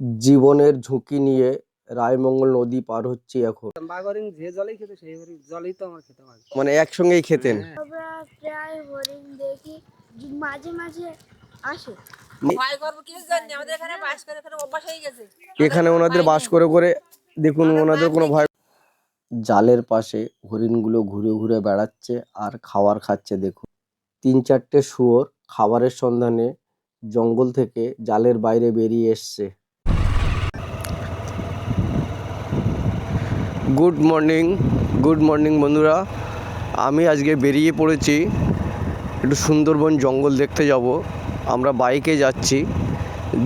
জীবনের ঝুঁকি নিয়ে রায়মঙ্গল নদী পার হচ্ছি এখন। বাঘরিং যে জলেই খেতে সেই জলেই তো আমার খেতে হয়। মানে একসঙ্গেই খেতেন? আমরা প্রায় হরিণ দেখি, মাঝে মাঝে আসে। ভয় করবো কিছু জানি আমাদের এখানে বাস করে এখানে অভ্যাস হয়ে গেছে। এখানে ওনাদের বাস করে করে দেখুন ওনাদের কোনো ভয়। জালের পাশে হরিণগুলো ঘুরে ঘুরে বেড়াচ্ছে আর খাবার খাচ্ছে। দেখুন 3-4টে শুয়োর খাবারের সন্ধানে জঙ্গল থেকে জালের বাইরে বেরিয়ে এসছে। গুড মর্নিং বন্ধুরা, আমি আজকে বেরিয়ে পড়েছি একটু সুন্দরবন জঙ্গল দেখতে যাব। আমরা বাইকে যাচ্ছি,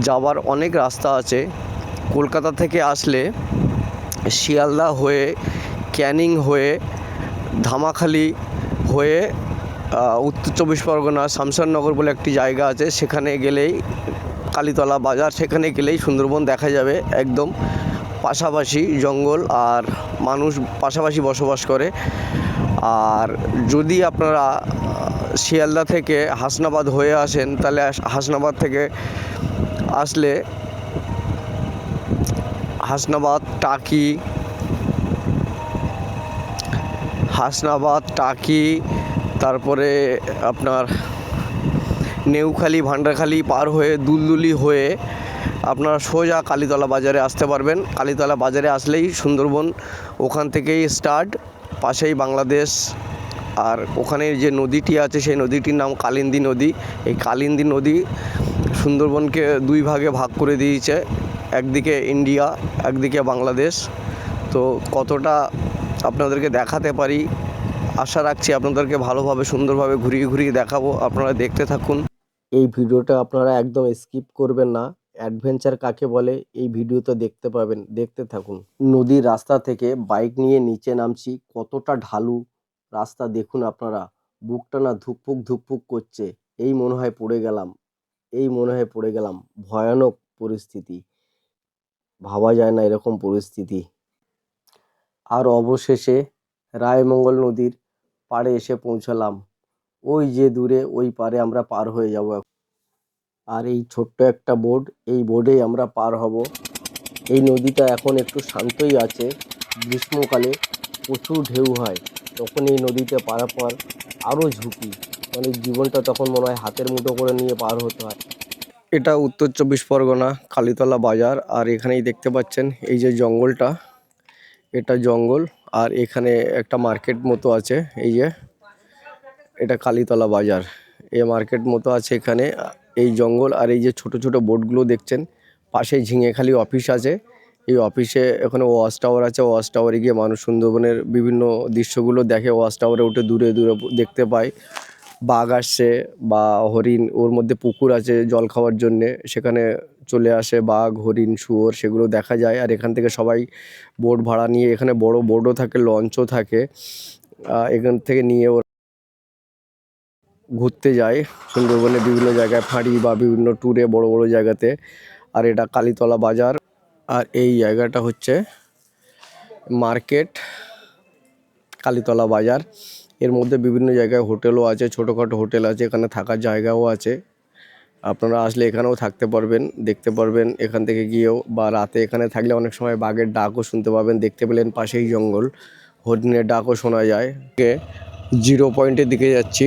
যাওয়ার অনেক রাস্তা আছে। কলকাতা থেকে আসলে শিয়ালদা হয়ে, ক্যানিং হয়ে, ধামাখালি হয়ে উত্তর 24 পরগনা শামসাননগর বলে একটি জায়গা আছে, সেখানে গেলেই কালীতলা বাজার, সেখানে গেলেই সুন্দরবন দেখা যাবে। একদম পাশাপাশি জঙ্গল আর মানুষ পাশাপাশি বসবাস করে। আর যদি আপনারা শিয়ালদা থেকে হাসনাবাদ হয়ে আসেন, তাহলে হাসনাবাদ থেকে আসলে হাসনাবাদ টাকি, তারপরে আপনার নেউখালি ভান্ডারখালি পার হয়ে দুলদুলি হয়ে আপনারা সোজা কালীতলা বাজারে আসতে পারবেন। কালীতলা বাজারে আসলেই সুন্দরবন, ওখান থেকেই স্টার্ট, পাশেই বাংলাদেশ। আর ওখানে যে নদীটি আছে সেই নদীটির নাম কালিন্দী নদী। এই কালিন্দী নদী সুন্দরবনকে দুই ভাগে ভাগ করে দিয়েছে, একদিকে ইন্ডিয়া, একদিকে বাংলাদেশ। তো কতটা আপনাদেরকে দেখাতে পারি আশা রাখছি, আপনাদেরকে ভালোভাবে সুন্দরভাবে ঘুরিয়ে ঘুরিয়ে দেখাবো। আপনারা দেখতে থাকুন। এই ভিডিওটা আপনারা একদম স্কিপ করবেন না। অ্যাডভেঞ্চার কাকে বলে এই ভিডিওতে দেখতে পাবেন, দেখতে থাকুন। নদীর রাস্তা থেকে বাইক নিয়ে নিচে নামছি, কতটা ঢালু রাস্তা দেখুন আপনারা। বুকটা না ধুকপুক করছে, এই মনে হয় পড়ে গেলাম। ভয়ানক পরিস্থিতি, ভাবা যায় না এরকম পরিস্থিতি। আর অবশেষে রায়মঙ্গল নদীর পাড়ে এসে পৌঁছালাম। ওই যে দূরে ওই পারে আমরা পার হয়ে যাব। আর এই ছোট্ট একটা বোর্ড, এই বোর্ডেই আমরা পার হব। এই নদীটা এখন একটু শান্তই আছে। গ্রীষ্মকালে প্রচুর ঢেউ হয়, তখন এই নদীতে পারাপার আরও ঝুঁকি, মানে জীবনটা তখন মনে হয় হাতের মুঠো করে নিয়ে পার হতে হয়। এটা উত্তর 24 পরগনা কালীতলা বাজার। আর এখানেই দেখতে পাচ্ছেন এই যে জঙ্গলটা, এটা জঙ্গল। আর এখানে একটা মার্কেট মতো আছে, এই যে এটা কালীতলা বাজার, এই মার্কেট মতো আছে এখানে। এই জঙ্গল আর এই যে ছোট ছোট বোটগুলো দেখছেন, পাশে ঝিঙেখালি অফিস আছে। এই অফিসে ওখানে ওয়াচ টাওয়ার আছে, ওয়াচ টাওয়ারে গিয়ে মানুষ সুন্দরবনের বিভিন্ন দৃশ্যগুলো দেখে। ওয়াচ টাওয়ারে উঠে দূরে দূরে দেখতে পায় বাঘ আসছে বা হরিণ, ওর মধ্যে পুকুর আছে জল খাওয়ার জন্যে, সেখানে চলে আসে বাঘ, হরিণ, শুয়োর, সেগুলো দেখা যায়। আর এখান থেকে সবাই বোট ভাড়া নিয়ে, এখানে বড় বোটও থাকে, লঞ্চও থাকে, এখান থেকে নিয়ে ওরা ঘুরতে যায় সুন্দরবনে বিভিন্ন জায়গায়, ফাঁড়ি বা বিভিন্ন ট্যুরে বড় বড় জায়গাতে। আর এটা কালীতলা বাজার। আর এই জায়গাটা হচ্ছে মার্কেট কালীতলা বাজার। এর মধ্যে বিভিন্ন জায়গায় হোটেলও আছে, ছোটোখাটো হোটেল আছে, এখানে থাকার জায়গাও আছে। আপনারা আসলে এখানেও থাকতে পারবেন, দেখতে পারবেন এখান থেকে গিয়েও। বা রাতে এখানে থাকলে অনেক সময় বাঘের ডাকও শুনতে পাবেন। দেখতে পেলেন পাশেই জঙ্গল, হরিণের ডাকও শোনা যায়। জিরো পয়েন্টের দিকে যাচ্ছি,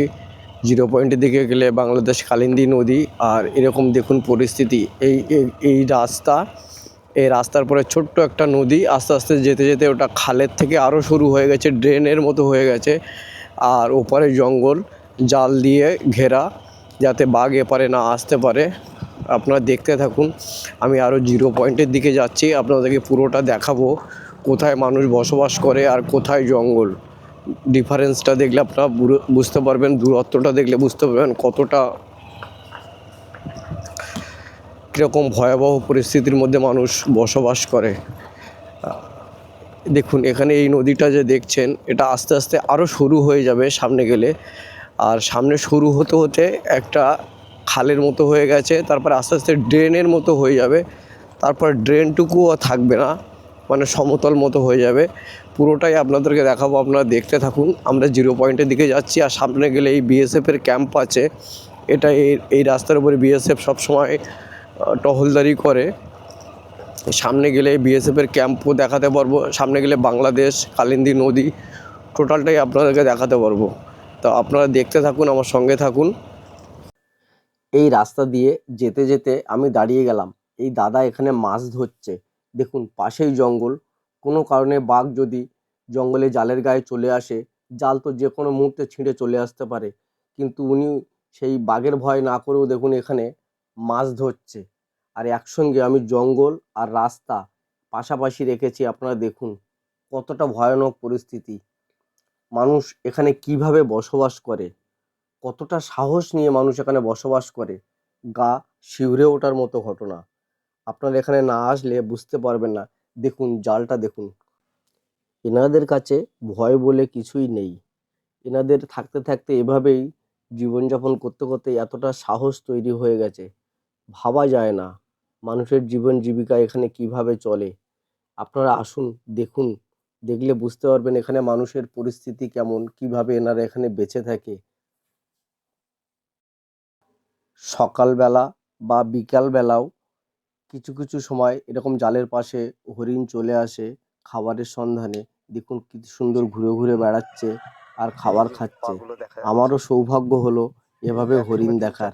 জিরো পয়েন্টের দিকে গেলে বাংলাদেশ কালিন্দী নদী। আর এরকম দেখুন পরিস্থিতি, এই রাস্তার পরে ছোট্ট একটা নদী, আস্তে আস্তে যেতে যেতে ওটা খালের থেকে আরও শুরু হয়ে গেছে, ড্রেনের মতো হয়ে গেছে। আর ওপারে জঙ্গল, জাল দিয়ে ঘেরা, যাতে বাঘ এপারে না আসতে পারে। আপনারা দেখতে থাকুন। আমি আরও জিরো পয়েন্টের দিকে যাচ্ছি, আপনাদেরকে পুরোটা দেখাবো, কোথায় মানুষ বসবাস করে আর কোথায় জঙ্গল। ডিফারেন্সটা দেখলে আপনারা বুঝতে পারবেন, দূরত্বটা দেখলে বুঝতে পারবেন কতটা কীরকম ভয়াবহ পরিস্থিতির মধ্যে মানুষ বসবাস করে। দেখুন এখানে এই নদীটা যে দেখছেন, এটা আস্তে আস্তে আরও শুরু হয়ে যাবে সামনে গেলে। আর সামনে শুরু হতে হতে একটা খালের মতো হয়ে গেছে, তারপর আস্তে আস্তে ড্রেনের মতো হয়ে যাবে, তারপর ড্রেনটুকুও থাকবে না, মানে সমতল মতো হয়ে যাবে। পুরোটাই আপনাদেরকে দেখাবো, আপনারা দেখতে থাকুন। আমরা জিরো পয়েন্টের দিকে যাচ্ছি, আর সামনে গেলে এই বিএসএফের ক্যাম্প আছে। এটা এই রাস্তার উপরে বিএসএফ সবসময় টহলদারি করে। সামনে গেলে বিএসএফের ক্যাম্পও দেখাতে পারবো, সামনে গেলে বাংলাদেশ কালিন্দী নদী টোটালটাই আপনাদেরকে দেখাতে পারবো। তো আপনারা দেখতে থাকুন, আমার সঙ্গে থাকুন। এই রাস্তা দিয়ে যেতে যেতে আমি দাঁড়িয়ে গেলাম। এই দাদা এখানে মাছ ধরছে। দেখুন পাশেই জঙ্গল, কোনো কারণে বাঘ যদি জঙ্গলে জালের গায়ে চলে আসে, জাল তো যে কোনো মুহূর্তে ছিঁড়ে চলে আসতে পারে, কিন্তু উনি সেই বাঘের ভয় না করেও দেখুন এখানে মাছ ধরছে। আর একসঙ্গে আমি জঙ্গল আর রাস্তা পাশাপাশি রেখেছি। আপনারা দেখুন কতটা ভয়ানক পরিস্থিতি, মানুষ এখানে কিভাবে বসবাস করে, কতটা সাহস নিয়ে মানুষ এখানে বসবাস করে, গা শিউরে ওঠার মতো ঘটনা। আপনারা এখানে না আসলে বুঝতে পারবেন না। দেখুন জালটা দেখুন, এনাদের কাছে ভয় বলে কিছুই নেই। এনাদের থাকতে থাকতে এভাবেই জীবনযাপন করতে করতে এতটা সাহস তৈরি হয়ে গেছে, ভাবা যায় না মানুষের জীবন জীবিকা এখানে কিভাবে চলে। আপনারা আসুন দেখুন, দেখলে বুঝতে পারবেন এখানে মানুষের পরিস্থিতি কেমন, কিভাবে এনারা এখানে বেঁচে থাকে। সকালবেলা বা বিকালবেলাও কিছু কিছু সময় এরকম জালের পাশে হরিণ চলে আসে খাবারের সন্ধানে। দেখুন কি সুন্দর ঘুরে ঘুরে বেড়াচ্ছে আর খাবার খাচ্ছে। আমারও সৌভাগ্য হলো এভাবে হরিণ দেখার।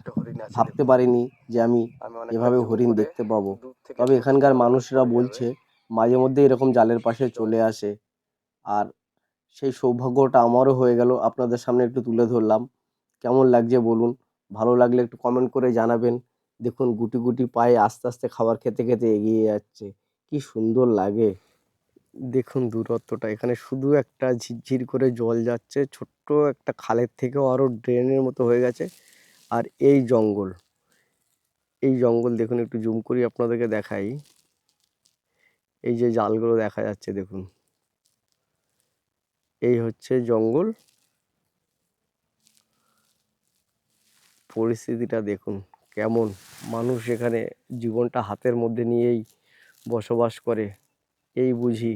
ভাবতে পারিনি যে আমি এভাবে হরিণ দেখতে পাবো। তবে এখানকার মানুষরা বলছে মাঝে মধ্যে এরকম জালের পাশে চলে আসে, আর সেই সৌভাগ্যটা আমারও হয়ে গেল। আপনাদের সামনে একটু তুলে ধরলাম। কেমন লাগছে বলুন, ভালো লাগলে একটু কমেন্ট করে জানাবেন। দেখুন গুটি গুটি পায়ে আস্তে আস্তে খাবার খেতে খেতে এগিয়ে যাচ্ছে, কি সুন্দর লাগে। দেখুন দূরত্বটা, এখানে শুধু একটা ঝিরঝির করে জল যাচ্ছে, ছোট্ট একটা খালের থেকেও আরও ড্রেনের মতো হয়ে গেছে। আর এই জঙ্গল, এই জঙ্গল দেখুন, একটু জুম করি আপনাদেরকে দেখাই। এই যে জালগুলো দেখা যাচ্ছে দেখুন, এই হচ্ছে জঙ্গল। পরিস্থিতিটা দেখুন কেমন, মানুষ এখানে জীবনটা হাতের মধ্যে নিয়েই বসবাস করে। এই বুঝি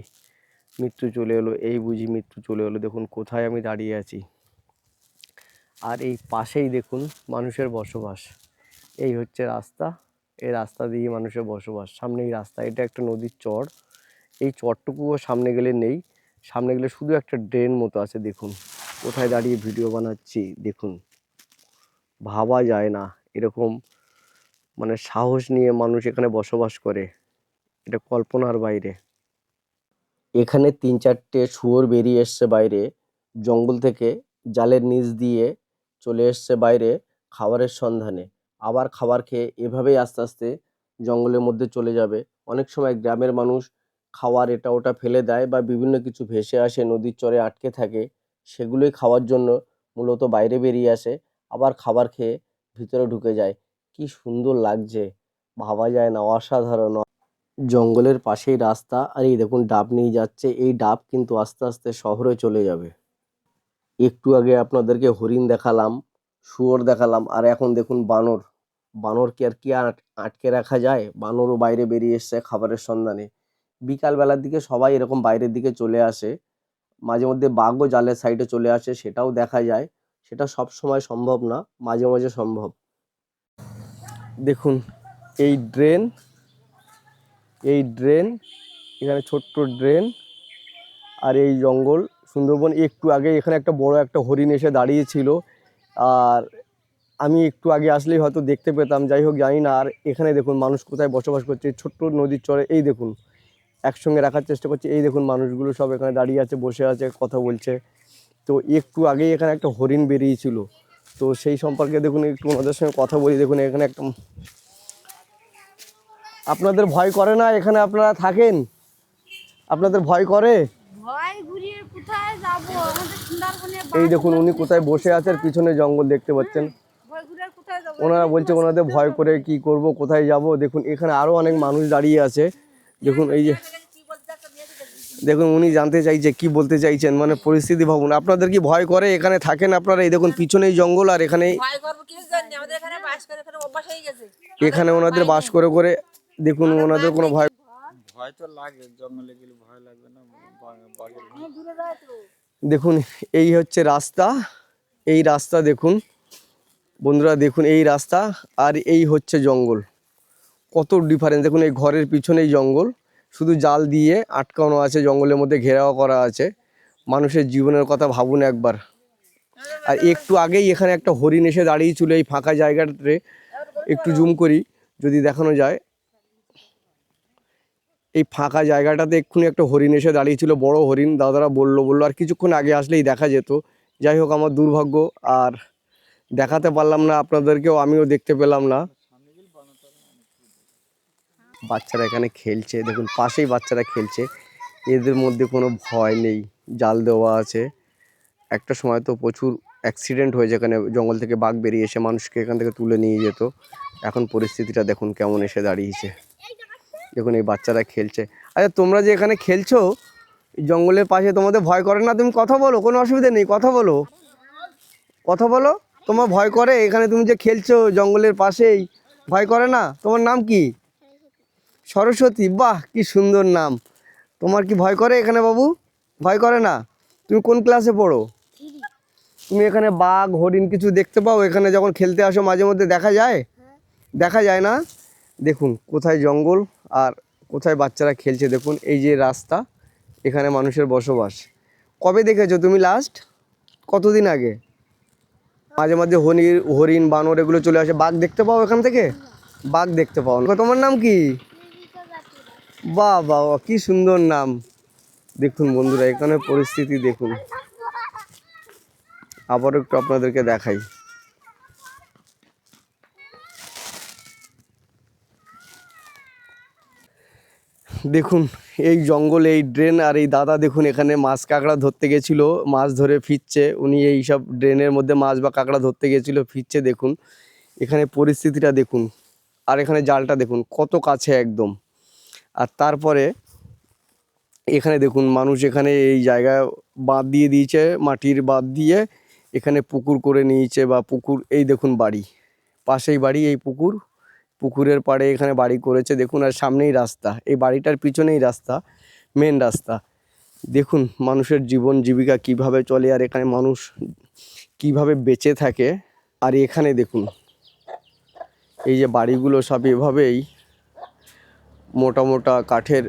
মৃত্যু চলে এলো, এই বুঝি মৃত্যু চলে এলো। দেখুন কোথায় আমি দাঁড়িয়ে আছি, আর এই পাশেই দেখুন মানুষের বসবাস। এই হচ্ছে রাস্তা, এই রাস্তা দিয়ে মানুষের বসবাস। সামনেই রাস্তা, এটা একটা নদীর চর। এই চরটুকুও সামনে গেলে নেই, সামনে গেলে শুধু একটা ড্রেন মতো আছে। দেখুন কোথায় দাঁড়িয়ে ভিডিও বানাচ্ছি, দেখুন ভাবা যায় না এরকম মানে সাহস নিয়ে মানুষ এখানে বসবাস করে, এটা কল্পনার বাইরে। এখানে 3-4টে শুয়োর বেরিয়ে এসছে বাইরে জঙ্গল থেকে, জালের নিচ দিয়ে চলে এসছে বাইরে খাবারের সন্ধানে। আবার খাবার খেয়ে এভাবেই আস্তে আস্তে জঙ্গলের মধ্যে চলে যাবে। অনেক সময় গ্রামের মানুষ খাবার এটা ওটা ফেলে দেয় বা বিভিন্ন কিছু ভেসে আসে নদীর চরে আটকে থাকে, সেগুলোই খাওয়ার জন্য মূলত বাইরে বেরিয়ে আসে, আবার খাবার খেয়ে ভিতরে ঢুকে যায়। কি সুন্দর লাগছে, ভাবা যায় না, অসাধারণ। জঙ্গলের পাশেই রাস্তা, আর এই দেখুন ডাব নিয়ে যাচ্ছে। এই ডাব কিন্তু আস্তে আস্তে শহরে চলে যাবে। একটু আগে আপনাদেরকে হরিণ দেখালাম, শুয়োর দেখালাম, আর এখন দেখুন বানর। বানরকে আর কি আটকে রাখা যায়, বানরও বাইরে বেরিয়ে এসছে খাবারের সন্ধানে। বিকালবেলার দিকে সবাই এরকম বাইরের দিকে চলে আসে, মাঝে মধ্যে বাঘও জালের সাইডে চলে আসে, সেটাও দেখা যায়। সেটা সব সময় সম্ভব না, মাঝে মাঝে সম্ভব। দেখুন এই ড্রেন, এই ড্রেন, এখানে ছোট্ট ড্রেন, আর এই জঙ্গল সুন্দরবন। একটু আগে এখানে একটা বড় একটা হরিণ এসে দাঁড়িয়েছিল, আর আমি একটু আগে আসলেই হয়তো দেখতে পেতাম, যাই হোক জানি না। আর এখানে দেখুন মানুষ কোথায় বসবাস করছে, ছোট্ট নদীর চরে। এই দেখুন একসঙ্গে রাখার চেষ্টা করছে, এই দেখুন মানুষগুলো সব এখানে দাঁড়িয়ে আছে, বসে আছে, কথা বলছে। তো একটু আগেই এখানে একটা হরিণ বেরিয়েছিল, তো সেই সম্পর্কে দেখুন একটু ওনাদের সঙ্গে কথা বলি। দেখুন এখানে একটা, আপনাদের ভয় করে না এখানে আপনারা থাকেন? আপনাদের ভয় করে? ভয় ঘুরিয়ে কোথায় যাবো, আমাদের সুন্দরবনে এই দেখুন উনি কোথায় বসে আছে, আর পিছনে জঙ্গল দেখতে পাচ্ছেন। ভয় ঘুরিয়ে কোথায় যাবো? ওনারা বলছে ওনাদের ভয় করে কি করব, কোথায় যাব। দেখুন এখানে আরো অনেক মানুষ দাঁড়িয়ে আছে। দেখুন এই যে, দেখুন উনি জানতে চাইছে কি বলতে চাইছেন, মানে পরিস্থিতি ভাবুন। আপনাদের কি ভয় করে এখানে থাকেন আপনারা? এই দেখুন পিছনেই জঙ্গল, আর এখানেই ভয় করবো কিসের জন্য, আমাদের এখানে বাস করে এখানে অভ্যাস হয়ে গেছে। এখানে ওনাদের বাস করে করে দেখুন ওনাদের কোনো ভয়। ভয় তো লাগে, জঙ্গলে গেলে ভয় লাগবে না? দেখুন এই হচ্ছে রাস্তা, এই রাস্তা দেখুন বন্ধুরা, দেখুন এই রাস্তা, আর এই হচ্ছে জঙ্গল। কত ডিফারেন্স দেখুন, এই ঘরের পিছনেই জঙ্গল, শুধু জাল দিয়ে আটকানো আছে, জঙ্গলের মধ্যে ঘেরাও করা আছে। মানুষের জীবনের কথা ভাবুন একবার। আর একটু আগেই এখানে একটা হরিণ এসে দাঁড়িয়েছিল এই ফাঁকা জায়গাটাতে, একটু জুম করি যদি দেখানো যায়। এই ফাঁকা জায়গাটাতে এক্ষুনি একটা হরিণ এসে দাঁড়িয়েছিল, বড় হরিণ, দাদারা বললো আর কিছুক্ষণ আগে আসলেই দেখা যেত। যাই হোক, আমার দুর্ভাগ্য, আর দেখাতে পারলাম না আপনাদেরকেও, আমিও দেখতে পেলাম না। বাচ্চারা এখানে খেলছে, দেখুন পাশেই বাচ্চারা খেলছে, এদের মধ্যে কোনো ভয় নেই, জাল দেওয়া আছে। একটা সময় তো প্রচুর অ্যাক্সিডেন্ট হয়েছে এখানে, জঙ্গল থেকে বাঘ বেরিয়ে এসে মানুষকে এখান থেকে তুলে নিয়ে যেত। এখন পরিস্থিতিটা দেখুন কেমন এসে দাঁড়িয়েছে। দেখুন এই বাচ্চারা খেলছে। আচ্ছা, তোমরা যে এখানে খেলছো জঙ্গলের পাশে, তোমাদের ভয় করে না? তুমি কথা বলো, কোনো অসুবিধা নেই, কথা বলো, কথা বলো। তোমার ভয় করে এখানে তুমি যে খেলছো জঙ্গলের পাশেই, ভয় করে না? তোমার নাম কি? সরস্বতী। বাহ, কি সুন্দর নাম। তোমার কি ভয় করে এখানে বাবু? ভয় করে না? তুমি কোন ক্লাসে পড়ো? তুমি এখানে বাঘ হরিণ কিছু দেখতে পাও এখানে যখন খেলতে আসো? মাঝে মধ্যে দেখা যায়? দেখা যায় না? দেখুন কোথায় জঙ্গল আর কোথায় বাচ্চারা খেলছে। দেখুন এই যে রাস্তা, এখানে মানুষের বসবাস। কবে দেখেছো তুমি লাস্ট? কতদিন আগে? মাঝে মাঝে হরিণ বানর এগুলো চলে আসে। বাঘ দেখতে পাও এখান থেকে? বাঘ দেখতে পাও না। তোমার নাম কি? বাহ বাহ বাহ, কি সুন্দর নাম। দেখুন বন্ধুরা এখানে পরিস্থিতি দেখুন, আবারও একটু আপনাদেরকে দেখাই। দেখুন এই জঙ্গলে এই ড্রেন, আর এই দাদা দেখুন এখানে মাছ কাঁকড়া ধরতে গেছিল, মাছ ধরে ফিরছে। উনি এই সব ড্রেনের মধ্যে মাছ বা কাঁকড়া ধরতে গেছিল, ফিরছে। দেখুন এখানে পরিস্থিতিটা দেখুন, আর এখানে জালটা দেখুন কত কাছে একদম। আর তারপরে এখানে দেখুন মানুষ এখানে এই জায়গায় বাঁধ দিয়ে দিয়েছে, মাটির বাঁধ দিয়ে এখানে পুকুর করে নিয়েছে, বা পুকুর, এই দেখুন বাড়ি, পাশেই বাড়ি, এই পুকুর, পুকুরের পাড়ে এখানে বাড়ি করেছে দেখুন। আর সামনেই রাস্তা, এই বাড়িটার পিছনেই রাস্তা, মেন রাস্তা। দেখুন মানুষের জীবন জীবিকা কিভাবে চলে, আর এখানে মানুষ কিভাবে বেঁচে থাকে। আর এখানে দেখুন এই যে বাড়িগুলো সব এভাবেই মোটা মোটা কাঠের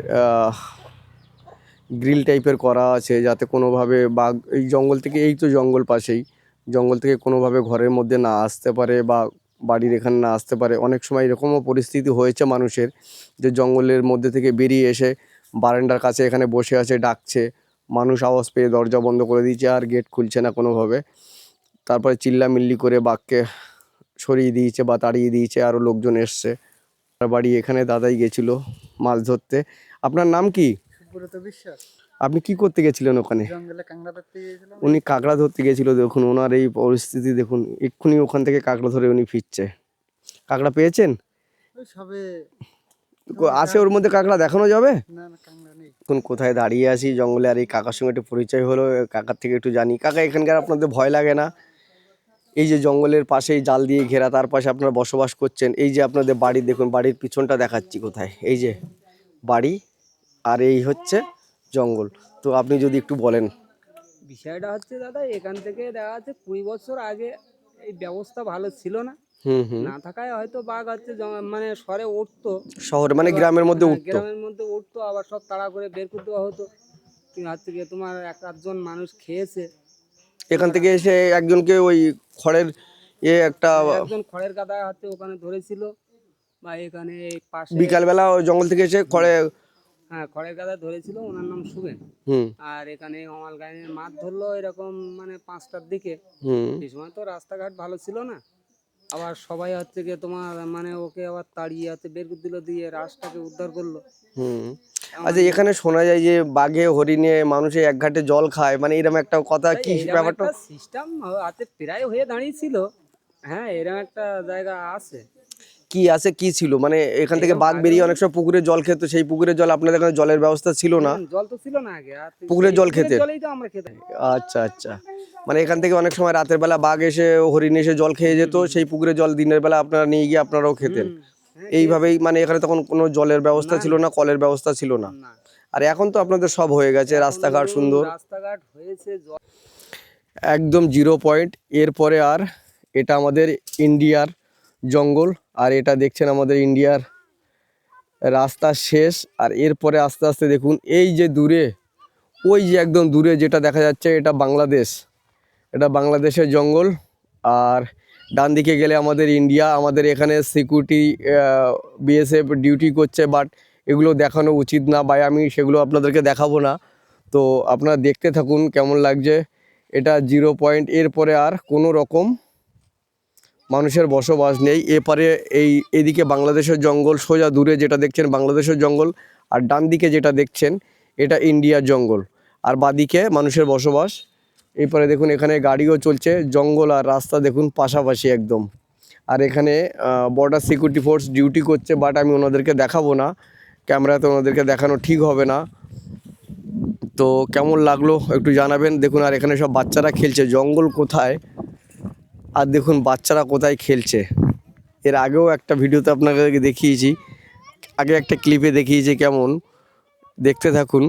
গ্রিল টাইপের করা আছে, যাতে কোনোভাবে বাঘ এই জঙ্গল থেকে, এই তো জঙ্গল পাশেই, জঙ্গল থেকে কোনোভাবে ঘরের মধ্যে না আসতে পারে বা বাড়ির এখানে না আসতে পারে। অনেক সময় এরকমও পরিস্থিতি হয়েছে মানুষের, যে জঙ্গলের মধ্যে থেকে বেরিয়ে এসে বারান্দার কাছে এখানে বসে আছে, ডাকছে, মানুষ আওয়াজ পেয়ে দরজা বন্ধ করে দিয়েছে আর গেট খুলছে না কোনোভাবে। তারপরে চিল্লামিল্লি করে বাঘকে সরিয়ে দিয়েছে বা তাড়িয়ে দিয়েছে, আরও লোকজন এসছে। আর বাড়ি এখানে দাদাই গেছিলো মাছ ধরতে। আপনার নাম কি? সুব্রত বিশ্বাস। আপনি কি করতে গেছিলেন ওখানে? জঙ্গলে কাঁকড়া ধরতে গিয়েছিলাম। উনি কাঁকড়া ধরতে গেছিল। দেখুন ওনার এই পরিস্থিতি দেখুন, এক্ষুনি ওখান থেকে কাঁকড়া ধরে উনি ফিরছে। কাঁকড়া পেয়েছেন? ওই সবে আসে ওর মধ্যে কাঁকড়া দেখানো যাবে? না না, কাঁকড়া নেই। এখন কোথায় দাঁড়িয়ে আছি জঙ্গলে, আর এই কাকার সঙ্গে একটু পরিচয় হলো, কাকার থেকে একটু জানি। কাকা এখানকার আপনাদের ভয় লাগে না? এই যে জঙ্গলের পাশেই জাল দিয়ে ঘেরা, তার পাশে আপনারা বসবাস করছেন, এই যে আপনাদের বাড়ি দেখুন, বাড়ির পিছনটা দেখাচ্ছি কোথায়, এই যে বাড়ি, আর এই হচ্ছে জঙ্গল। তো আপনি যদি একটু বলেন। বিষয়টা হচ্ছে দাদা, এখান থেকে দেখা যাচ্ছে 20 বছর আগে এই ব্যবস্থা ভালো ছিল না। হুম। না থাকায় হয়তো বাঘ হচ্ছে মানে শহরে উঠতো, শহরে মানে গ্রামের মধ্যে উঠতো? গ্রামের মধ্যে উঠতো, আবার সব তাড়া করে বের করে দেওয়া হতো। তুমি হচ্ছে গিয়ে তোমার একজন মানুষ খেয়েছে এখান থেকে এসে একজনকে ওই খড়ের একটা একজন খড়ের গাদা হচ্ছে ওখানে ধরেছিল, বা এখানে এই পাশে বিকালবেলা ওই জঙ্গল থেকে এসে খড়ে, হ্যাঁ খড়ের গাদা ধরেছিল, ওনার নাম সুবেন। হুম আর এখানে অমাল গায়ে মাছ ধরলো এরকম মানে 5টার দিকে। হুম এই সময় তো রাস্তাঘাট ভালো ছিল না, আবার সবাই হচ্ছে গিয়ে তোমার মানে ওকে আবার তাড়িয়ে হচ্ছে বের করে দিল, দিয়ে রাস্তাকে উদ্ধার করলো। হুম। আচ্ছা, এখানে শোনা যায় যে বাঘে হরিণে মানুষে এক ঘাটে জল খায়, মানে এরকম একটা কথা, কি ব্যাপারটা? সিস্টেম আছে, প্রায় হয়ে দাঁড়িয়েছিল। হ্যাঁ, এরকম একটা জায়গা আছে। কি আছে, কি ছিল মানে এখান থেকে বাঘ বেরিয়ে অনেক সময় পুকুরে জল খেত, সেই পুকুরের জল আপনাদের এখানে জলের ব্যবস্থা ছিল না? জল তো ছিল না আগে, আর পুকুরের জল খেতে? জলেই তো আমরা খেতাম। আচ্ছা আচ্ছা, মানে এখান থেকে অনেক সময় রাতের বেলা বাঘ এসে হরিণ এসে জল খেয়ে যেত, সেই পুকুরের জল দিনের বেলা আপনারা নিয়ে গিয়ে আপনারাও খেতেন। হ্যাঁ, এইভাবেই মানে এখানে তখন কোনো জলের ব্যবস্থা ছিল না, কলের ব্যবস্থা ছিল না। না, আর এখন তো আপনাদের সব হয়ে গেছে, রাস্তাঘাট সুন্দর, রাস্তাঘাট হয়েছে, একদম 0 পয়েন্ট। এরপরে আর এটা আমাদের ইন্ডিয়ার জঙ্গল, আর এটা দেখছেন আমাদের ইন্ডিয়ার রাস্তা শেষ। আর এরপরে আস্তে আস্তে দেখুন এই যে দূরে, ওই যে একদম দূরে যেটা দেখা যাচ্ছে এটা বাংলাদেশ, এটা বাংলাদেশের জঙ্গল। আর ডান দিকে গেলে আমাদের ইন্ডিয়া। আমাদের এখানে সিকিউরিটি বিএসএফ ডিউটি করছে, বাট এগুলো দেখানো উচিত না, বা আমি সেগুলো আপনাদেরকে দেখাবো না। তো আপনারা দেখতে থাকুন কেমন লাগছে। এটা 0 পয়েন্ট, এরপরে আর কোনো রকম মানুষের বসবাস নেই। এপারে এদিকে বাংলাদেশের জঙ্গল, সোজা দূরে যেটা দেখছেন বাংলাদেশের জঙ্গল, আর ডান দিকে যেটা দেখছেন এটা ইন্ডিয়ার জঙ্গল, আর বাদিকে মানুষের বসবাস। এরপরে দেখুন এখানে গাড়িও চলছে, জঙ্গল আর রাস্তা দেখুন পাশাপাশি একদম। আর এখানে বর্ডার সিকিউরিটি ফোর্স ডিউটি করছে, বাট আমি ওনাদেরকে দেখাবো না, ক্যামেরাতে ওনাদেরকে দেখানো ঠিক হবে না। তো কেমন লাগলো একটু জানাবেন। দেখুন আর এখানে সব বাচ্চারা খেলছে, জঙ্গল কোথায় আর দেখুন বাচ্চারা কোথায় খেলছে। এর আগেও একটা ভিডিওতে আপনাদেরকে দেখিয়েছি, আগে একটা ক্লিপে দেখিয়েছি কেমন, দেখতে থাকুন।